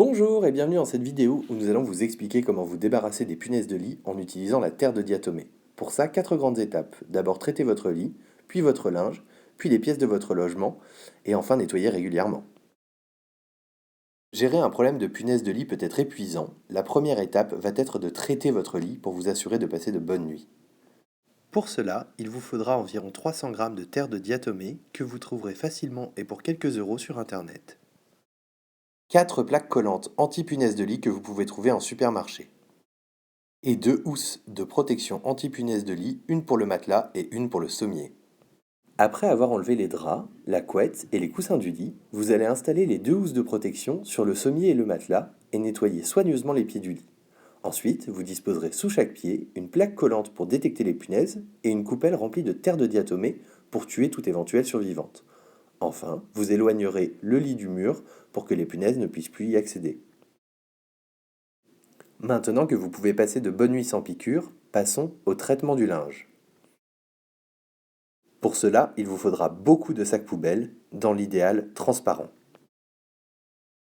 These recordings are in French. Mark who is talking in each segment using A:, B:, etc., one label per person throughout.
A: Bonjour et bienvenue dans cette vidéo où nous allons vous expliquer comment vous débarrasser des punaises de lit en utilisant la terre de diatomée. Pour ça, 4 grandes étapes. D'abord traiter votre lit, puis votre linge, puis les pièces de votre logement, et enfin nettoyer régulièrement. Gérer un problème de punaises de lit peut être épuisant. La première étape va être de traiter votre lit pour vous assurer de passer de bonnes nuits. Pour cela, il vous faudra environ 300 grammes de terre de diatomée que vous trouverez facilement et pour quelques euros sur internet. 4 plaques collantes anti-punaises de lit que vous pouvez trouver en supermarché. Et 2 housses de protection anti-punaise de lit, une pour le matelas et une pour le sommier. Après avoir enlevé les draps, la couette et les coussins du lit, vous allez installer les 2 housses de protection sur le sommier et le matelas et nettoyer soigneusement les pieds du lit. Ensuite, vous disposerez sous chaque pied une plaque collante pour détecter les punaises et une coupelle remplie de terre de diatomée pour tuer toute éventuelle survivante. Enfin, vous éloignerez le lit du mur pour que les punaises ne puissent plus y accéder. Maintenant que vous pouvez passer de bonnes nuits sans piqûre, passons au traitement du linge. Pour cela, il vous faudra beaucoup de sacs poubelles, dans l'idéal transparents.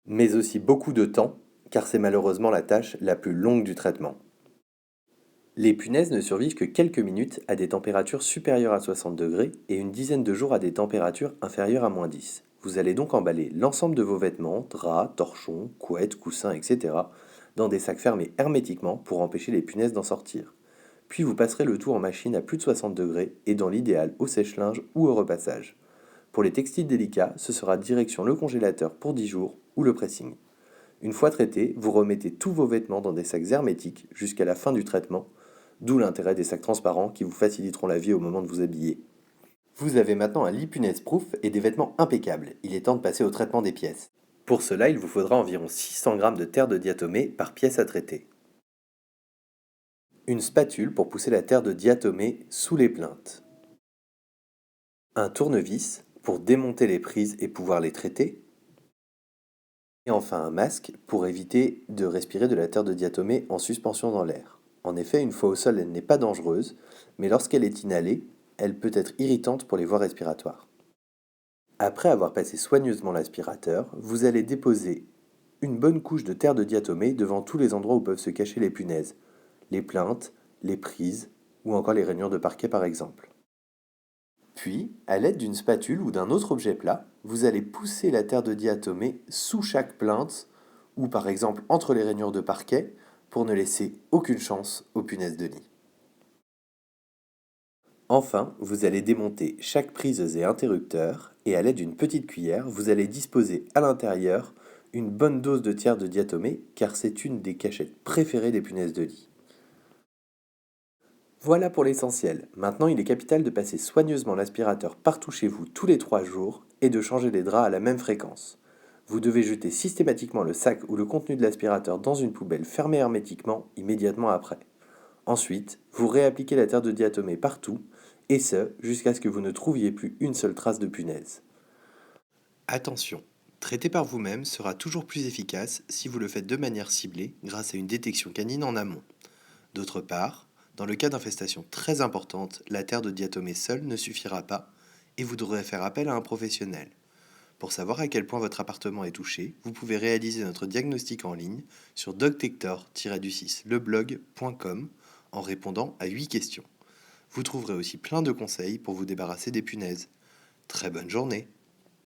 A: Mais aussi beaucoup de temps, car c'est malheureusement la tâche la plus longue du traitement. Les punaises ne survivent que quelques minutes à des températures supérieures à 60 degrés et une dizaine de jours à des températures inférieures à -10. Vous allez donc emballer l'ensemble de vos vêtements, draps, torchons, couettes, coussins, etc. dans des sacs fermés hermétiquement pour empêcher les punaises d'en sortir. Puis vous passerez le tout en machine à plus de 60 degrés et dans l'idéal au sèche-linge ou au repassage. Pour les textiles délicats, ce sera direction le congélateur pour 10 jours ou le pressing. Une fois traité, vous remettez tous vos vêtements dans des sacs hermétiques jusqu'à la fin du traitement, d'où l'intérêt des sacs transparents qui vous faciliteront la vie au moment de vous habiller. Vous avez maintenant un lit punaise-proof et des vêtements impeccables. Il est temps de passer au traitement des pièces. Pour cela, il vous faudra environ 600 g de terre de diatomée par pièce à traiter. Une spatule pour pousser la terre de diatomée sous les plinthes. Un tournevis pour démonter les prises et pouvoir les traiter. Et enfin un masque pour éviter de respirer de la terre de diatomée en suspension dans l'air. En effet, une fois au sol, elle n'est pas dangereuse, mais lorsqu'elle est inhalée, elle peut être irritante pour les voies respiratoires. Après avoir passé soigneusement l'aspirateur, vous allez déposer une bonne couche de terre de diatomée devant tous les endroits où peuvent se cacher les punaises, les plinthes, les prises ou encore les rainures de parquet par exemple. Puis, à l'aide d'une spatule ou d'un autre objet plat, vous allez pousser la terre de diatomée sous chaque plinthe ou par exemple entre les rainures de parquet pour ne laisser aucune chance aux punaises de lit. Enfin, vous allez démonter chaque prise et interrupteur et à l'aide d'une petite cuillère, vous allez disposer à l'intérieur une bonne dose de terre de diatomée car c'est une des cachettes préférées des punaises de lit. Voilà pour l'essentiel. Maintenant, il est capital de passer soigneusement l'aspirateur partout chez vous tous les 3 jours et de changer les draps à la même fréquence. Vous devez jeter systématiquement le sac ou le contenu de l'aspirateur dans une poubelle fermée hermétiquement immédiatement après. Ensuite, vous réappliquez la terre de diatomée partout, et ce, jusqu'à ce que vous ne trouviez plus une seule trace de punaise. Attention, traiter par vous-même sera toujours plus efficace si vous le faites de manière ciblée grâce à une détection canine en amont. D'autre part, dans le cas d'infestation très importante, la terre de diatomée seule ne suffira pas et vous devrez faire appel à un professionnel. Pour savoir à quel point votre appartement est touché, vous pouvez réaliser notre diagnostic en ligne sur doctector-leblog.com en répondant à 8 questions. Vous trouverez aussi plein de conseils pour vous débarrasser des punaises. Très bonne journée!